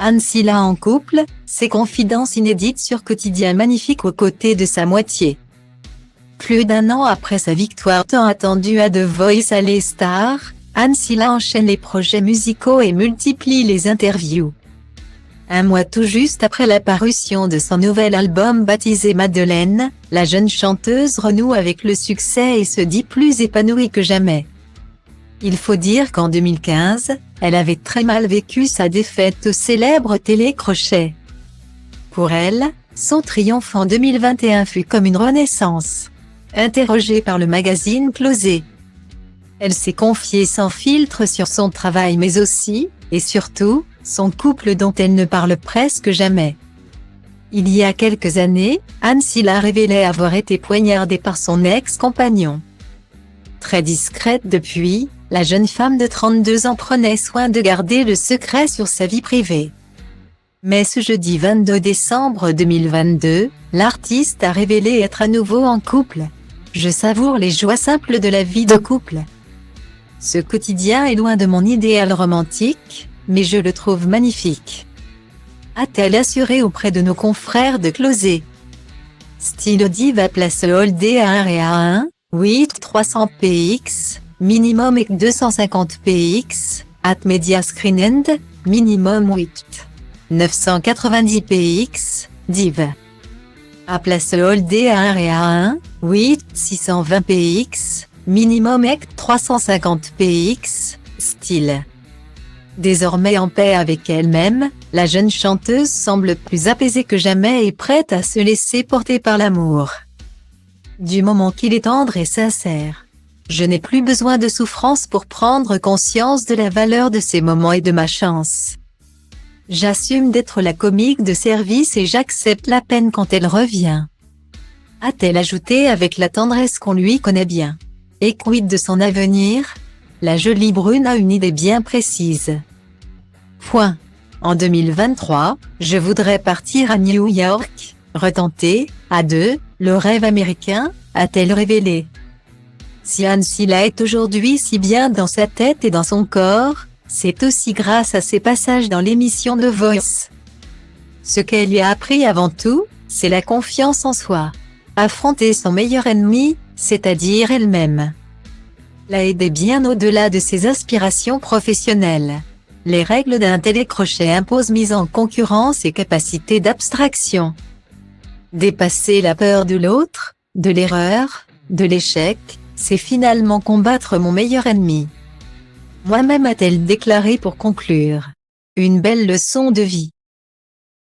Anne Silla en couple, ses confidences inédites sur Quotidien Magnifique aux côtés de sa moitié. Plus d'1 an après sa victoire tant attendue à The Voice Allez Stars, Anne Silla enchaîne les projets musicaux et multiplie les interviews. Un mois tout juste après la parution de son nouvel album baptisé Madeleine, la jeune chanteuse renoue avec le succès et se dit plus épanouie que jamais. Il faut dire qu'en 2015, elle avait très mal vécu sa défaite au célèbre télécrochet. Pour elle, son triomphe en 2021 fut comme une renaissance. Interrogée par le magazine Closé, elle s'est confiée sans filtre sur son travail mais aussi, et surtout, son couple dont elle ne parle presque jamais. Il y a quelques années, Anne Silla révélait avoir été poignardée par son ex-compagnon. Très discrète depuis, la jeune femme de 32 ans prenait soin de garder le secret sur sa vie privée. Mais ce jeudi 22 décembre 2022, l'artiste a révélé être à nouveau en couple. Je savoure les joies simples de la vie de couple. Ce quotidien est loin de mon idéal romantique, mais je le trouve magnifique, a-t-elle assuré auprès de nos confrères de Closé. Stylo Diva place Hold A1 et A1, 8-300 px, minimum et 250 px, at Media Screen End, minimum 990 px, div. A place Hold A1 et A1, 620 px, minimum et 350 px, style. Désormais en paix avec elle-même, la jeune chanteuse semble plus apaisée que jamais et prête à se laisser porter par l'amour. Du moment qu'il est tendre et sincère. Je n'ai plus besoin de souffrance pour prendre conscience de la valeur de ces moments et de ma chance. J'assume d'être la comique de service et j'accepte la peine quand elle revient. A-t-elle ajouté avec la tendresse qu'on lui connaît bien. Et quid de son avenir? La jolie brune a une idée bien précise. Point. En 2023, je voudrais partir à New York, retenter, à deux, le rêve américain, a-t-elle révélé. Si Anne Silla est aujourd'hui si bien dans sa tête et dans son corps, c'est aussi grâce à ses passages dans l'émission The Voice. Ce qu'elle lui a appris avant tout, c'est la confiance en soi. Affronter son meilleur ennemi, c'est-à-dire elle-même. L'a aidé bien au-delà de ses aspirations professionnelles. Les règles d'un télécrochet imposent mise en concurrence et capacité d'abstraction. Dépasser la peur de l'autre, de l'erreur, de l'échec, c'est finalement combattre mon meilleur ennemi. Moi-même, a-t-elle déclaré pour conclure. Une belle leçon de vie.